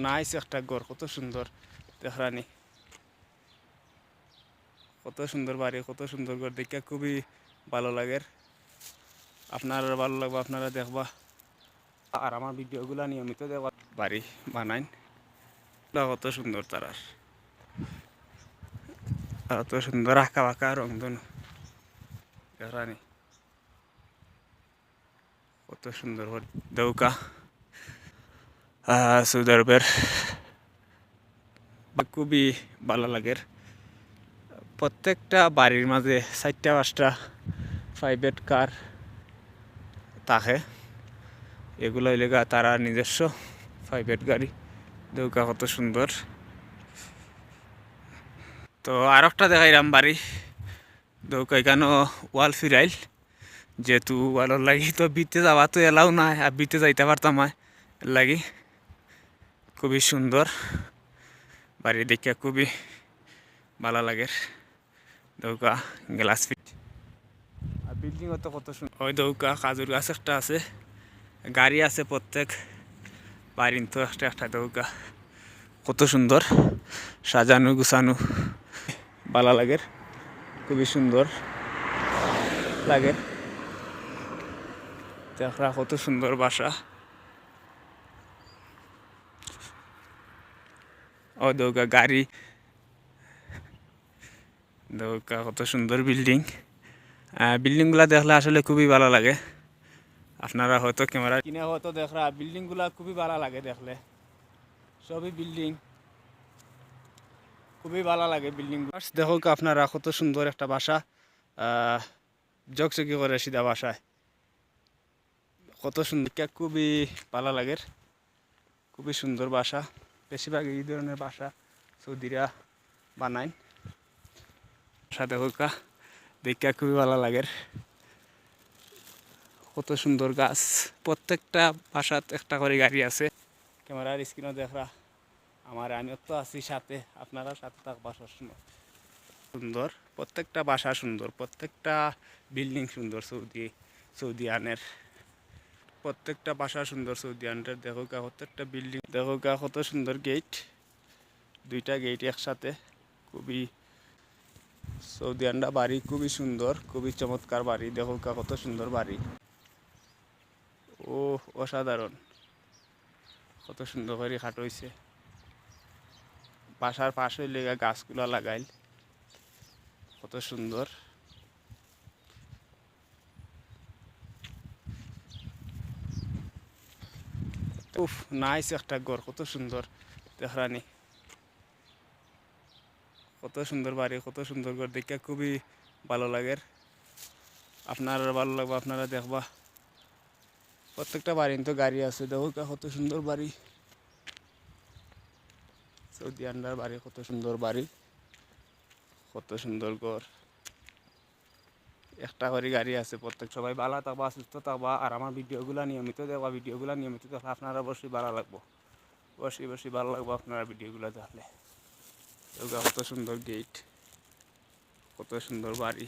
Nice একটা ঘর, কত সুন্দর দেখরানি, কত সুন্দর বাড়ি, কত সুন্দর ঘর, দেখে খুবই ভালো লাগে। আপনারা ভালো লাগবে, আপনারা দেখবা আর আমার ভিডিওগুলো নিয়মিত দেখবা। বাড়ি বানাইন কত সুন্দর, তারার কত সুন্দর আঁকা বাঁকা রংধন দেখরানি, কত সুন্দর দৌকা সৌদি আরবের খুবই ভালো লাগে। প্রত্যেকটা বাড়ির মাঝে 4টা 5টা প্রাইভেট কার থাকে, এগুলো হইলে তারা নিজস্ব প্রাইভেট গাড়ি। দৌকা কত সুন্দর। তো আর একটা দেখাইলাম বাড়ি, দৌকা এখানে ওয়াল ফিরাইল, যেহেতু ওয়ালের লাগি তো বিতে যাওয়া তো এলাও নাই, আর বিতে যাইতে পারতাম না, লাগি খুবই সুন্দর বাড়ি, দেখে খুবই ভালো লাগে। দৌকা গ্লাস ফিট আর বিল্ডিং তো কত সুন্দর। ওই দৌকা কাজুর গাছ একটা আছে, গাড়ি আছে প্রত্যেক বাড়ির তো একটা একটা। দৌকা কত সুন্দর সাজানো গুছানো, ভালো লাগে, খুবই সুন্দর লাগে দেখা, কত সুন্দর বাসা। ও দৌকা গাড়ি, দৌকা কত সুন্দর বিল্ডিং। বিল্ডিংগুলা দেখলে আসলে খুবই ভালো লাগে। আপনারা হয়তো ক্যামেরা কিনে হয়তো দেখরা, বিল্ডিংগুলা খুবই ভালো লাগে দেখলে, সবই বিল্ডিং খুবই ভালো লাগে বিল্ডিং। দেখো আপনারা কত সুন্দর একটা বাসা, জকজকি করে সিধা বাসায়, কত সুন্দর, খুবই ভালো লাগে, খুবই সুন্দর বাসা। বেশিরভাগ এই ধরনের বাসা সৌদিরা বানায়। বাসা দেখো দেখা খুবই ভালো লাগে, কত সুন্দর গাছ, প্রত্যেকটা বাসাত একটা করে গাড়ি আছে। ক্যামেরার স্ক্রিনও দেখরা আমার, আমিও তো আছি সাথে, আপনারা সাথে থাকবা সবসময়। সুন্দর প্রত্যেকটা বাসা, সুন্দর প্রত্যেকটা বিল্ডিং সুন্দর, সৌদি আনের প্রত্যেকটা বাসা সুন্দর সৌদি আনের। দেখো প্রত্যেকটা বিল্ডিং, দেখো কত সুন্দর গেট, 2টা গেট একসাথে, খুবই সৌদি আন্ডা বাড়ি, খুবই সুন্দর, খুবই চমৎকার বাড়ি। দেখো কত সুন্দর বাড়ি, ও অসাধারণ, কত সুন্দর করে খাট হয়েছে। বাসার পাশে লেগে গাছগুলা লাগাইল, কত সুন্দর। উফ নাইস একটা ঘর, কত সুন্দর দেখরানি, কত সুন্দর বাড়ি, কত সুন্দর ঘর, দেখে খুবই ভালো লাগে। আপনারা ভালো লাগবে, আপনারা দেখবা প্রত্যেকটা বাড়ি তো গাড়ি আছে। দেখো কত সুন্দর বাড়ি, সৌদি আন্ডার বাড়ি, কত সুন্দর বাড়ি, কত সুন্দর ঘর, একটা করে গাড়ি আছে প্রত্যেক। সবাই ভালো থাকবা, সুস্থ থাকবা, আর আমার ভিডিওগুলো নিয়মিত দেখবা, ভিডিওগুলো নিয়মিত দেখলে আপনারা অবশ্যই ভালো লাগবো, অবশ্যই ভালো লাগবো আপনারা ভিডিওগুলো দেখলে। কত সুন্দর গেট, কত সুন্দর বাড়ি।